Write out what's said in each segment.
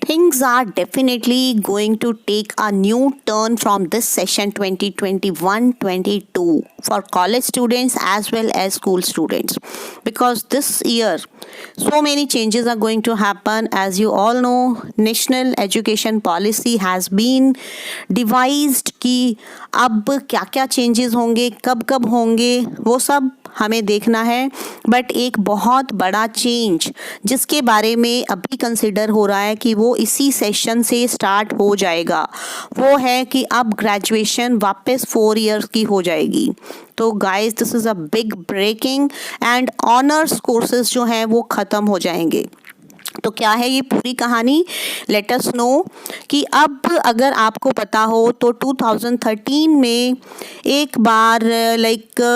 Things are definitely going to take a new turn from this session 2021-22 for college students as well as school students, because this year so many changes are going to happen. As you all know, national education policy has been devised कि अब क्या क्या changes होंगे, कब कब होंगे, वो सब हमें देखना है. बट एक बहुत बड़ा चेंज जिसके बारे में अभी कंसिडर हो रहा है कि वो इसी सेशन से स्टार्ट हो जाएगा, वो है कि अब ग्रेजुएशन वापस 4 इयर्स की हो जाएगी. तो guys, this is a big breaking and honours courses जो हैं वो ख़त्म हो जाएंगे. तो क्या है ये पूरी कहानी, लेट अस नो. कि अब अगर आपको पता हो तो 2013 में एक बार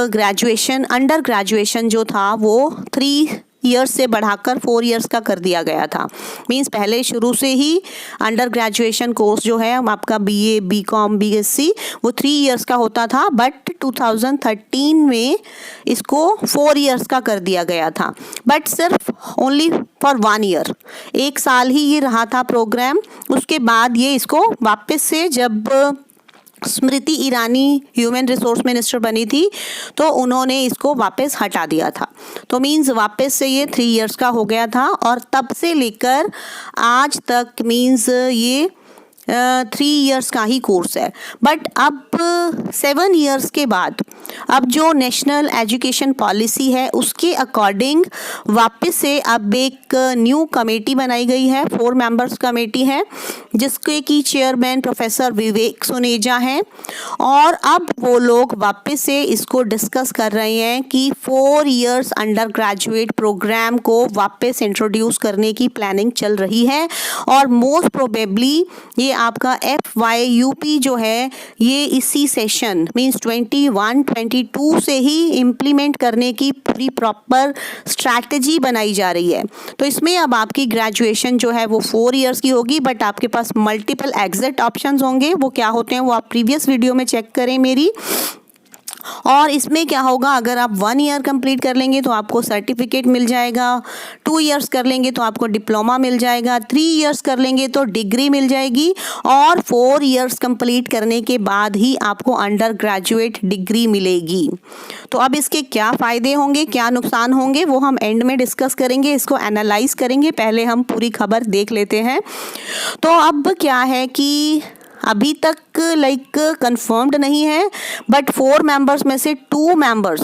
ग्रेजुएशन, अंडर ग्रेजुएशन जो था वो 3 ईयर्स से बढ़ाकर 4 इयर्स का कर दिया गया था. मींस पहले शुरू से ही अंडर ग्रेजुएशन कोर्स जो है आपका BA, BCom, BSc वो 3 इयर्स का होता था, बट 2013 में इसको 4 इयर्स का कर दिया गया था. बट सिर्फ ओनली फॉर 1 ईयर, 1 साल ही ये रहा था प्रोग्राम. उसके बाद ये इसको वापस से, जब Smriti Irani human resource minister बनी थी तो उन्होंने इसको वापस हटा दिया था. तो मींस वापस से ये 3 इयर्स का हो गया था और तब से लेकर आज तक मींस ये 3 इयर्स का ही कोर्स है. बट अब 7 इयर्स के बाद अब जो नेशनल एजुकेशन पॉलिसी है उसके अकॉर्डिंग वापस से अब एक न्यू कमेटी बनाई गई है. 4 मेंबर्स कमेटी है जिसके की चेयरमैन प्रोफेसर विवेक सुनेजा हैं. और अब वो लोग वापस से इसको डिस्कस कर रहे हैं कि 4 इयर्स अंडर ग्रेजुएट प्रोग्राम को वापस इंट्रोड्यूस करने की प्लानिंग चल रही है. और मोस्ट प्रोबेबली ये आपका FYUP जो है ये इसी सेशन मींस 21-22 से ही इम्प्लीमेंट करने की पूरी प्रॉपर स्ट्रैटेजी बनाई जा रही है. तो इसमें अब आपकी ग्रेजुएशन जो है वो 4 इयर्स की होगी, बट आपके पास मल्टीपल एग्जिट ऑप्शंस होंगे. वो क्या होते हैं वो आप प्रीवियस वीडियो में चेक करें मेरी. और इसमें क्या होगा, अगर आप 1 ईयर कंप्लीट कर लेंगे तो आपको सर्टिफिकेट मिल जाएगा, 2 इयर्स कर लेंगे तो आपको डिप्लोमा मिल जाएगा, 3 इयर्स कर लेंगे तो डिग्री मिल जाएगी, और 4 इयर्स कंप्लीट करने के बाद ही आपको अंडर ग्रेजुएट डिग्री मिलेगी. तो अब इसके क्या फ़ायदे होंगे, क्या नुकसान होंगे, वो हम एंड में डिस्कस करेंगे, इसको एनालाइज करेंगे. पहले हम पूरी खबर देख लेते हैं. तो अब क्या है कि अभी तक कंफर्म्ड नहीं है, बट 4 मेंबर्स में से 2 मेंबर्स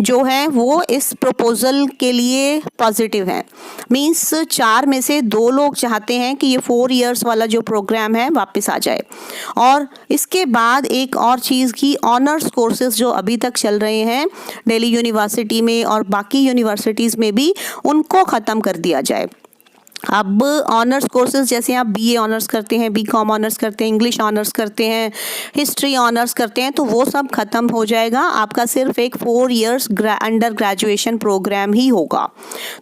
जो हैं वो इस प्रपोजल के लिए पॉजिटिव हैं. मींस 4 में से 2 लोग चाहते हैं कि ये 4 इयर्स वाला जो प्रोग्राम है वापस आ जाए. और इसके बाद एक और चीज़ की, ऑनर्स कोर्सेज जो अभी तक चल रहे हैं दिल्ली यूनिवर्सिटी में और बाकी यूनिवर्सिटीज़ में भी, उनको ख़त्म कर दिया जाए. अब ऑनर्स कोर्सेज जैसे आप BA ऑनर्स करते हैं, BCom ऑनर्स करते हैं, इंग्लिश ऑनर्स करते हैं, हिस्ट्री ऑनर्स करते हैं, तो वो सब ख़त्म हो जाएगा. आपका सिर्फ एक 4 इयर्स अंडर ग्रेजुएशन प्रोग्राम ही होगा.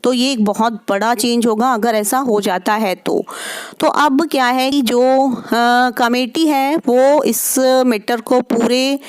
तो ये एक बहुत बड़ा चेंज होगा अगर ऐसा हो जाता है तो. अब क्या है कि जो कमेटी है वो इस मैटर को पूरे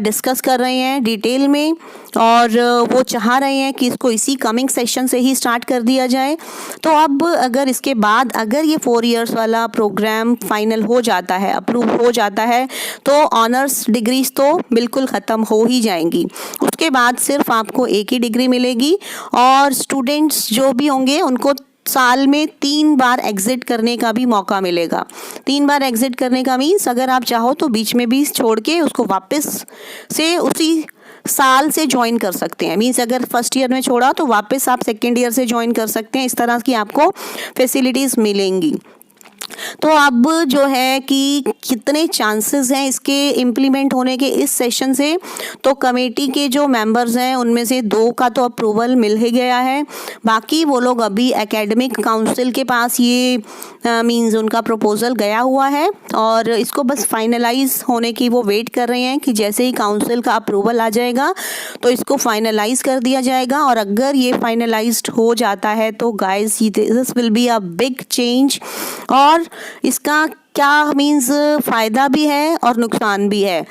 डिस्कस कर रहे हैं डिटेल में, और वो चाह रहे हैं कि इसको इसी कमिंग सेशन से ही स्टार्ट कर दिया जाए. तो अब अगर इसके बाद अगर ये 4 इयर्स वाला प्रोग्राम फाइनल हो जाता है, अप्रूव हो जाता है, तो ऑनर्स डिग्रीज तो बिल्कुल ख़त्म हो ही जाएंगी. उसके बाद सिर्फ आपको एक ही डिग्री मिलेगी, और स्टूडेंट्स जो भी होंगे उनको साल में 3 बार एग्ज़िट करने का भी मौका मिलेगा. 3 बार एग्ज़िट करने का मीन्स अगर आप चाहो तो बीच में भी छोड़ के उसको वापस से उसी साल से ज्वाइन कर सकते हैं. मीन्स अगर फर्स्ट ईयर में छोड़ा तो वापस आप सेकेंड ईयर से ज्वाइन कर सकते हैं. इस तरह की आपको फैसिलिटीज़ मिलेंगी. तो अब जो है कि कितने चांसेस हैं इसके इम्प्लीमेंट होने के इस सेशन से, तो कमेटी के जो मेंबर्स हैं उनमें से 2 का तो अप्रूवल मिल ही गया है. बाकी वो लोग अभी एकेडमिक काउंसिल के पास ये मींस उनका प्रपोजल गया हुआ है, और इसको बस फाइनलाइज होने की वो वेट कर रहे हैं कि जैसे ही काउंसिल का अप्रूवल आ जाएगा तो इसको फाइनलाइज कर दिया जाएगा. और अगर ये फाइनलाइज्ड हो जाता है तो guys, this will be a big change. और इसका क्या मीन्स फ़ायदा भी है और नुकसान भी है.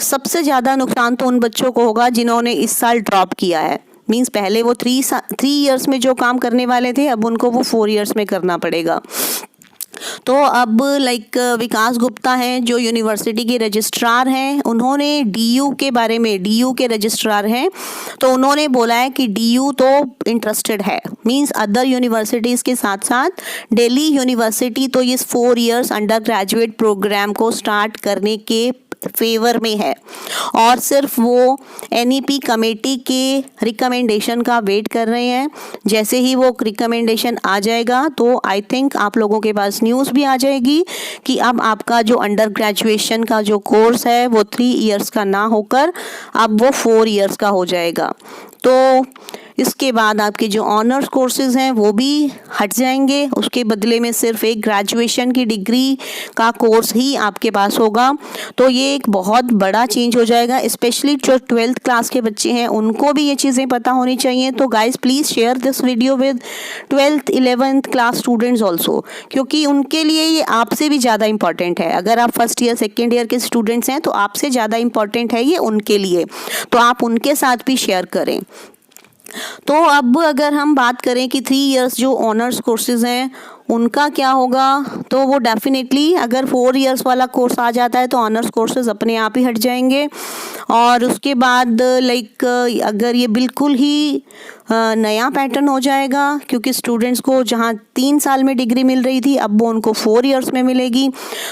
सबसे ज़्यादा नुकसान तो उन बच्चों को होगा जिन्होंने इस साल ड्रॉप किया है. मीन्स पहले वो 3 इयर्स में जो काम करने वाले थे अब उनको वो 4 इयर्स में करना पड़ेगा. तो अब विकास गुप्ता हैं जो यूनिवर्सिटी के रजिस्ट्रार हैं, उन्होंने डीयू के बारे में, डीयू के रजिस्ट्रार हैं, तो उन्होंने बोला है कि डीयू तो इंटरेस्टेड है, मींस अदर यूनिवर्सिटीज़ के साथ साथ दिल्ली यूनिवर्सिटी तो इस 4 इयर्स अंडर ग्रेजुएट प्रोग्राम को स्टार्ट करने के फेवर में है और सिर्फ वो एनईपी कमेटी के रिकमेंडेशन का वेट कर रहे हैं। जैसे ही वो रिकमेंडेशन आ जाएगा तो आई थिंक आप लोगों के पास न्यूज़ भी आ जाएगी कि अब आपका जो अंडर ग्रेजुएशन का जो कोर्स है वो 3 इयर्स का ना होकर अब वो 4 इयर्स का हो जाएगा। तो इसके बाद आपके जो ऑनर्स कोर्सेज़ हैं वो भी हट जाएंगे, उसके बदले में सिर्फ एक ग्रेजुएशन की डिग्री का कोर्स ही आपके पास होगा। तो ये एक बहुत बड़ा चेंज हो जाएगा, स्पेशली जो 12th क्लास के बच्चे हैं उनको भी ये चीज़ें पता होनी चाहिए। तो guys please share this video with 12th 11th class students also, क्योंकि उनके लिए ये आपसे भी ज़्यादा इंपॉर्टेंट है। अगर आप फर्स्ट ईयर सेकेंड ईयर के स्टूडेंट्स हैं तो आपसे ज़्यादा इंपॉर्टेंट है ये उनके लिए, तो आप उनके साथ भी शेयर करें। तो अब अगर हम बात करें कि 3 इयर्स जो ऑनर्स कोर्सेज़ हैं उनका क्या होगा, तो वो डेफिनेटली अगर 4 इयर्स वाला कोर्स आ जाता है तो ऑनर्स कोर्सेज़ अपने आप ही हट जाएंगे। और उसके बाद अगर ये बिल्कुल ही नया पैटर्न हो जाएगा, क्योंकि स्टूडेंट्स को जहाँ 3 साल में डिग्री मिल रही थी अब वो उनको 4 इयर्स में मिलेगी।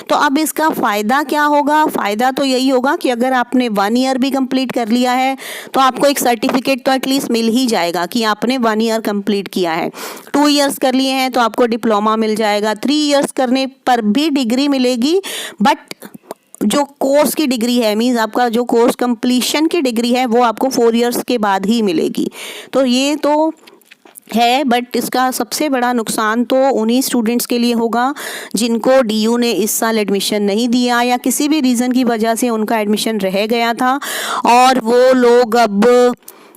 तो अब इसका फ़ायदा क्या होगा? फ़ायदा तो यही होगा कि अगर आपने 1 ईयर भी कंप्लीट कर लिया है तो आपको एक सर्टिफिकेट तो एटलीस्ट मिल ही जाएगा कि आपने 1 ईयर कंप्लीट किया है। 2 इयर्स कर लिए हैं तो आपको डिप्लोमा मिल जाएगा। 3 इयर्स करने पर भी डिग्री मिलेगी, बट जो कोर्स की डिग्री है, मीन्स आपका जो कोर्स कंप्लीशन की डिग्री है वो आपको 4 इयर्स के बाद ही मिलेगी। तो ये तो है, बट इसका सबसे बड़ा नुकसान तो उन्हीं स्टूडेंट्स के लिए होगा जिनको डीयू ने इस साल एडमिशन नहीं दिया या किसी भी रीज़न की वजह से उनका एडमिशन रह गया था और वो लोग अब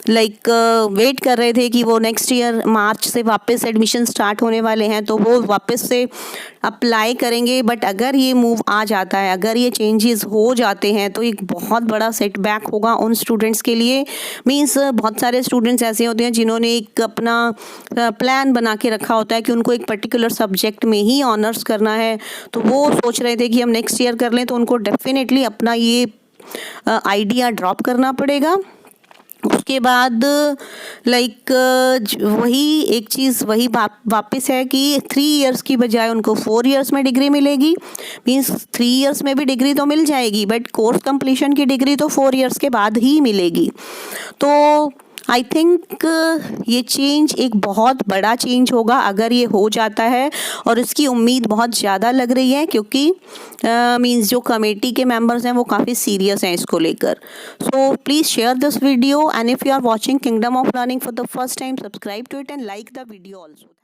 वेट कर रहे थे कि वो नेक्स्ट ईयर मार्च से वापस एडमिशन स्टार्ट होने वाले हैं तो वो वापस से अप्लाई करेंगे। बट अगर ये मूव आ जाता है, अगर ये चेंजेस हो जाते हैं तो एक बहुत बड़ा सेटबैक होगा उन स्टूडेंट्स के लिए। मींस बहुत सारे स्टूडेंट्स ऐसे होते हैं जिन्होंने एक अपना प्लान बना के रखा होता है कि उनको एक पर्टिकुलर सब्जेक्ट में ही ऑनर्स करना है, तो वो सोच रहे थे कि हम नेक्स्ट ईयर कर लें, तो उनको डेफिनेटली अपना ये आइडिया ड्रॉप करना पड़ेगा। उसके बाद वही एक चीज़ वही वापस है कि 3 इयर्स की बजाय उनको 4 इयर्स में डिग्री मिलेगी। मीन्स 3 इयर्स में भी डिग्री तो मिल जाएगी, बट कोर्स कंप्लीशन की डिग्री तो 4 इयर्स के बाद ही मिलेगी। तो आई थिंक ये चेंज एक बहुत बड़ा चेंज होगा अगर ये हो जाता है, और इसकी उम्मीद बहुत ज़्यादा लग रही है क्योंकि मींस जो कमेटी के मेंबर्स हैं वो काफ़ी सीरियस हैं इसको लेकर। So please share this video and if you are watching Kingdom of Learning for the first time, subscribe to it and like the video also.